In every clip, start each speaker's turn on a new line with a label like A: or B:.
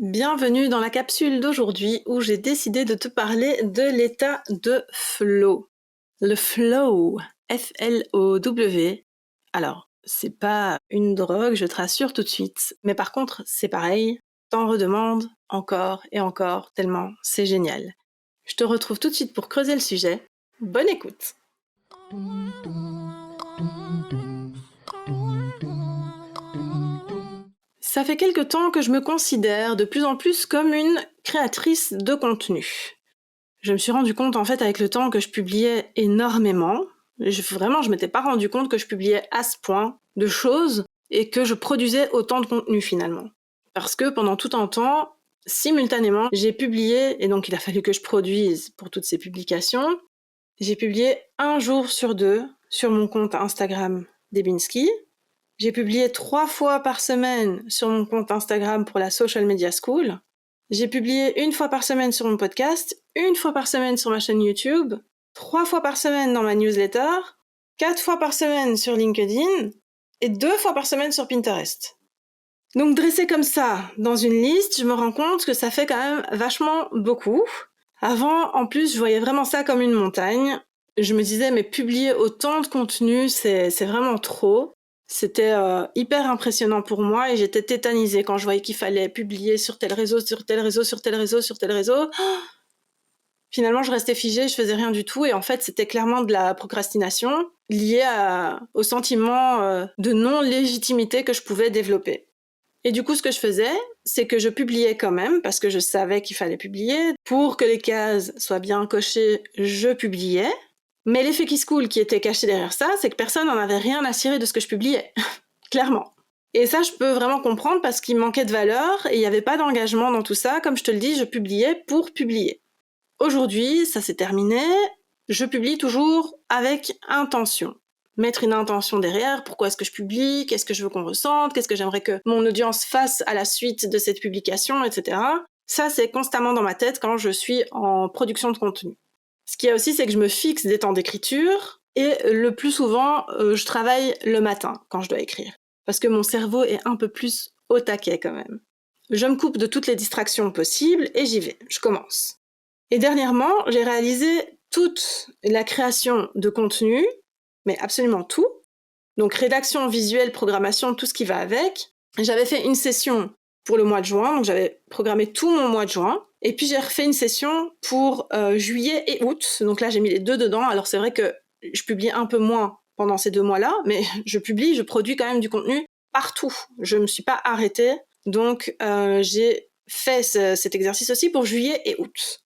A: Bienvenue dans la capsule d'aujourd'hui où j'ai décidé de te parler de l'état de flow. Le flow, F-L-O-W. Alors, c'est pas une drogue, je te rassure tout de suite. Mais par contre, c'est pareil, t'en redemandes encore et encore tellement c'est génial. Je te retrouve tout de suite pour creuser le sujet. Bonne écoute! Ça fait quelque temps que je me considère de plus en plus comme une créatrice de contenu. Je me suis rendu compte en fait avec le temps que je publiais énormément. Vraiment, je m'étais pas rendu compte que je publiais à ce point de choses et que je produisais autant de contenu finalement. Parce que pendant tout un temps, simultanément, j'ai publié, et donc il a fallu que je produise pour toutes ces publications, j'ai publié 1 jour sur 2 sur mon compte Instagram Debinski. J'ai publié 3 fois par semaine sur mon compte Instagram pour la Social Media School. J'ai publié 1 fois par semaine sur mon podcast, 1 fois par semaine sur ma chaîne YouTube, 3 fois par semaine dans ma newsletter, 4 fois par semaine sur LinkedIn et 2 fois par semaine sur Pinterest. Donc dressé comme ça, dans une liste, je me rends compte que ça fait quand même vachement beaucoup. Avant, en plus, je voyais vraiment ça comme une montagne. Je me disais, mais publier autant de contenu, c'est vraiment trop. C'était hyper impressionnant pour moi et j'étais tétanisée quand je voyais qu'il fallait publier sur tel réseau, sur tel réseau, sur tel réseau, sur tel réseau. Finalement, je restais figée, je faisais rien du tout et en fait, c'était clairement de la procrastination liée au sentiment de non-légitimité que je pouvais développer. Et du coup, ce que je faisais, c'est que je publiais quand même, parce que je savais qu'il fallait publier. Pour que les cases soient bien cochées, je publiais. Mais l'effet qui se coule qui était caché derrière ça, c'est que personne n'en avait rien à cirer de ce que je publiais. Clairement. Et ça, je peux vraiment comprendre parce qu'il manquait de valeur et il n'y avait pas d'engagement dans tout ça. Comme je te le dis, je publiais pour publier. Aujourd'hui, ça s'est terminé. Je publie toujours avec intention. Mettre une intention derrière, pourquoi est-ce que je publie, qu'est-ce que je veux qu'on ressente, qu'est-ce que j'aimerais que mon audience fasse à la suite de cette publication, etc. Ça, c'est constamment dans ma tête quand je suis en production de contenu. Ce qu'il y a aussi, c'est que je me fixe des temps d'écriture et le plus souvent, je travaille le matin quand je dois écrire. Parce que mon cerveau est un peu plus au taquet quand même. Je me coupe de toutes les distractions possibles et j'y vais, je commence. Et dernièrement, j'ai réalisé toute la création de contenu, mais absolument tout. Donc rédaction visuelle, programmation, tout ce qui va avec. J'avais fait une session pour le mois de juin, donc j'avais programmé tout mon mois de juin. Et puis j'ai refait une session pour juillet et août. Donc là, j'ai mis les 2 dedans. Alors c'est vrai que je publie un peu moins pendant ces 2 mois-là, mais je produis quand même du contenu partout. Je me suis pas arrêtée. Donc j'ai fait cet exercice aussi pour juillet et août.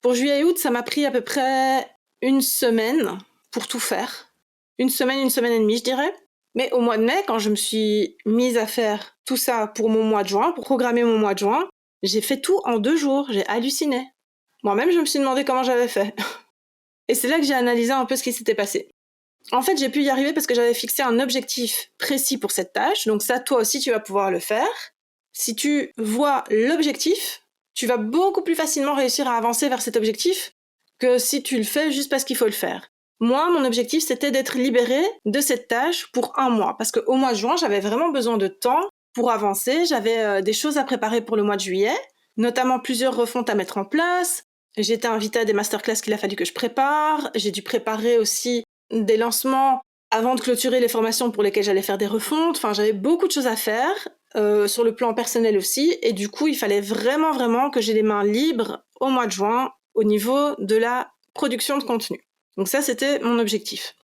A: Pour juillet et août, ça m'a pris à peu près 1 semaine pour tout faire. 1 semaine et demie, je dirais. Mais au mois de mai, quand je me suis mise à faire tout ça pour mon mois de juin, pour programmer mon mois de juin, j'ai fait tout en 2 jours. J'ai halluciné. Moi-même, je me suis demandé comment j'avais fait. Et c'est là que j'ai analysé un peu ce qui s'était passé. En fait, j'ai pu y arriver parce que j'avais fixé un objectif précis pour cette tâche. Donc ça, toi aussi, tu vas pouvoir le faire. Si tu vois l'objectif, tu vas beaucoup plus facilement réussir à avancer vers cet objectif que si tu le fais juste parce qu'il faut le faire. Moi, mon objectif, c'était d'être libérée de cette tâche pour 1 mois. Parce qu'au mois de juin, j'avais vraiment besoin de temps pour avancer. J'avais des choses à préparer pour le mois de juillet, notamment plusieurs refontes à mettre en place. J'étais invitée à des masterclass qu'il a fallu que je prépare. J'ai dû préparer aussi des lancements avant de clôturer les formations pour lesquelles j'allais faire des refontes. Enfin, j'avais beaucoup de choses à faire, sur le plan personnel aussi. Et du coup, il fallait vraiment que j'ai les mains libres au mois de juin au niveau de la production de contenu. Donc ça, c'était mon objectif.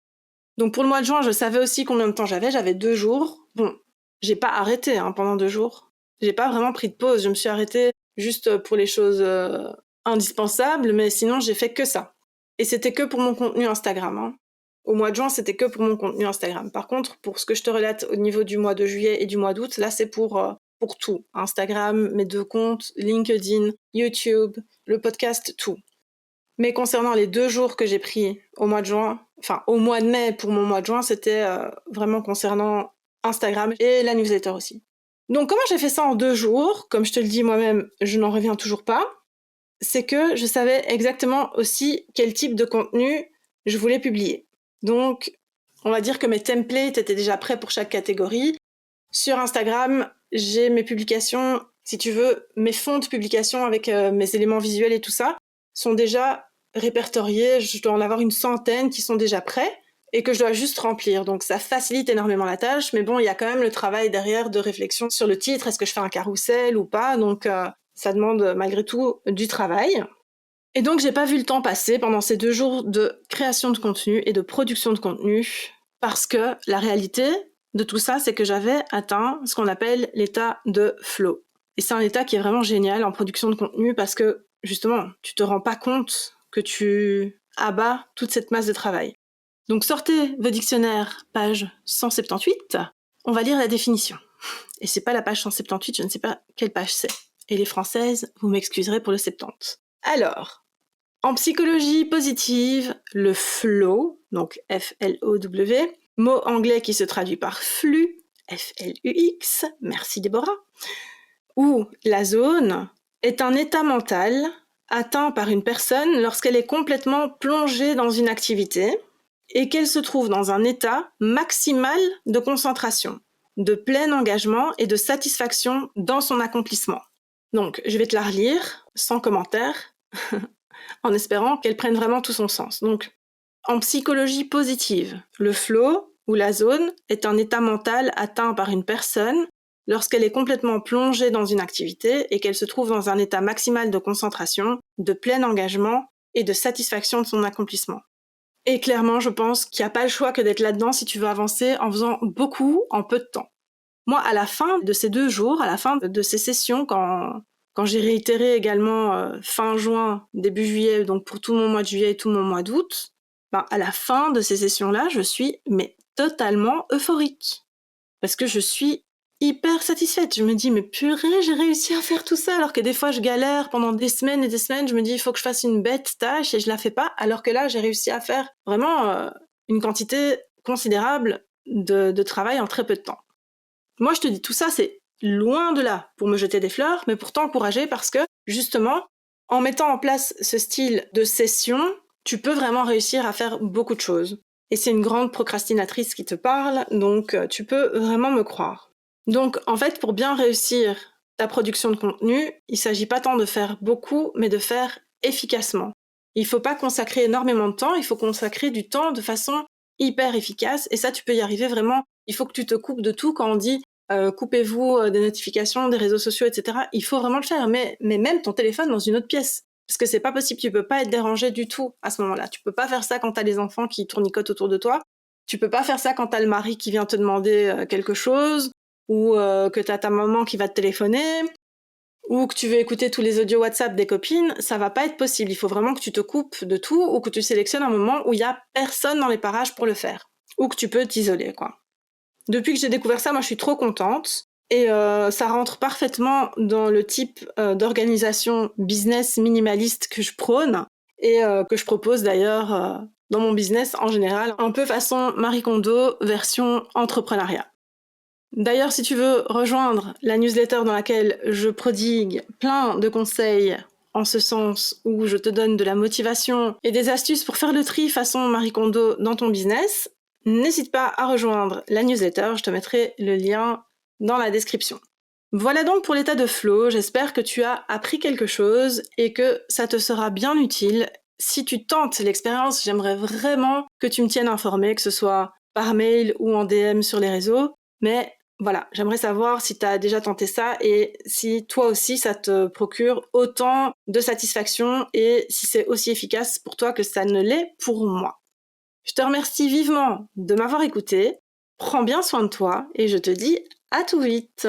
A: Donc pour le mois de juin, je savais aussi combien de temps j'avais. J'avais 2 jours. Bon, j'ai pas arrêté pendant 2 jours. J'ai pas vraiment pris de pause. Je me suis arrêtée juste pour les choses indispensables, mais sinon j'ai fait que ça. Et c'était que pour mon contenu Instagram. Au mois de juin, c'était que pour mon contenu Instagram. Par contre, pour ce que je te relate au niveau du mois de juillet et du mois d'août, là c'est pour tout. Instagram, mes 2 comptes, LinkedIn, YouTube, le podcast, tout. Mais concernant les 2 jours que j'ai pris au mois de juin, enfin au mois de mai pour mon mois de juin, c'était vraiment concernant Instagram et la newsletter aussi. Donc comment j'ai fait ça en 2 jours? Comme je te le dis moi-même, je n'en reviens toujours pas. C'est que je savais exactement aussi quel type de contenu je voulais publier. Donc, on va dire que mes templates étaient déjà prêts pour chaque catégorie. Sur Instagram, j'ai mes publications Si tu veux, mes fonds de publication avec mes éléments visuels et tout ça sont déjà répertoriés. Je dois en avoir une centaine qui sont déjà prêts et que je dois juste remplir. Donc ça facilite énormément la tâche, mais bon, il y a quand même le travail derrière de réflexion sur le titre. Est-ce que je fais un carrousel ou pas? Donc ça demande malgré tout du travail. Et donc j'ai pas vu le temps passer pendant ces 2 jours de création de contenu et de production de contenu, parce que la réalité de tout ça, c'est que j'avais atteint ce qu'on appelle l'état de flow. Et c'est un état qui est vraiment génial en production de contenu parce que, justement, tu te rends pas compte que tu abats toute cette masse de travail. Donc sortez vos dictionnaires, page 178, on va lire la définition. Et c'est pas la page 178, je ne sais pas quelle page c'est. Et les françaises, vous m'excuserez pour le 70. Alors, en psychologie positive, le flow, donc F-L-O-W, mot anglais qui se traduit par flux, F-L-U-X, merci Déborah, ou la zone, est un état mental atteint par une personne lorsqu'elle est complètement plongée dans une activité et qu'elle se trouve dans un état maximal de concentration, de plein engagement et de satisfaction dans son accomplissement. Donc, je vais te la relire, sans commentaire, en espérant qu'elle prenne vraiment tout son sens. Donc, en psychologie positive, le flow, ou la zone, est un état mental atteint par une personne lorsqu'elle est complètement plongée dans une activité et qu'elle se trouve dans un état maximal de concentration, de plein engagement et de satisfaction de son accomplissement. Et clairement, je pense qu'il n'y a pas le choix que d'être là-dedans si tu veux avancer en faisant beaucoup en peu de temps. Moi, à la fin de ces 2 jours, à la fin de ces sessions, quand j'ai réitéré également fin juin, début juillet, donc pour tout mon mois de juillet et tout mon mois d'août, à la fin de ces sessions-là, je suis totalement euphorique. Parce que je suis hyper satisfaite. Je me dis, mais purée, j'ai réussi à faire tout ça, alors que des fois je galère pendant des semaines et des semaines, je me dis, il faut que je fasse une bête tâche et je la fais pas, alors que là, j'ai réussi à faire vraiment une quantité considérable de travail en très peu de temps. Moi, je te dis, tout ça, c'est loin de là pour me jeter des fleurs, mais pour t'encourager parce que, justement, en mettant en place ce style de session, tu peux vraiment réussir à faire beaucoup de choses. Et c'est une grande procrastinatrice qui te parle, donc tu peux vraiment me croire. Donc, en fait, pour bien réussir ta production de contenu, il s'agit pas tant de faire beaucoup, mais de faire efficacement. Il faut pas consacrer énormément de temps, il faut consacrer du temps de façon hyper efficace, et ça, tu peux y arriver vraiment. Il faut que tu te coupes de tout quand on dit coupez-vous des notifications, des réseaux sociaux, etc. Il faut vraiment le faire, mais même ton téléphone dans une autre pièce. Parce que c'est pas possible, tu peux pas être dérangé du tout à ce moment-là. Tu peux pas faire ça quand t'as les enfants qui tournicotent autour de toi. Tu peux pas faire ça quand t'as le mari qui vient te demander quelque chose, ou que t'as ta maman qui va te téléphoner, ou que tu veux écouter tous les audios WhatsApp des copines. Ça va pas être possible. Il faut vraiment que tu te coupes de tout, ou que tu sélectionnes un moment où il y a personne dans les parages pour le faire. Ou que tu peux t'isoler, quoi. Depuis que j'ai découvert ça, moi je suis trop contente et ça rentre parfaitement dans le type d'organisation business minimaliste que je prône et que je propose d'ailleurs dans mon business en général, un peu façon Marie Kondo version entrepreneuriat. D'ailleurs, si tu veux rejoindre la newsletter dans laquelle je prodigue plein de conseils en ce sens où je te donne de la motivation et des astuces pour faire le tri façon Marie Kondo dans ton business, n'hésite pas à rejoindre la newsletter, je te mettrai le lien dans la description. Voilà donc pour l'état de flow, j'espère que tu as appris quelque chose et que ça te sera bien utile. Si tu tentes l'expérience, j'aimerais vraiment que tu me tiennes informé, que ce soit par mail ou en DM sur les réseaux, mais voilà, j'aimerais savoir si tu as déjà tenté ça et si toi aussi ça te procure autant de satisfaction et si c'est aussi efficace pour toi que ça ne l'est pour moi. Je te remercie vivement de m'avoir écouté, prends bien soin de toi et je te dis à tout vite.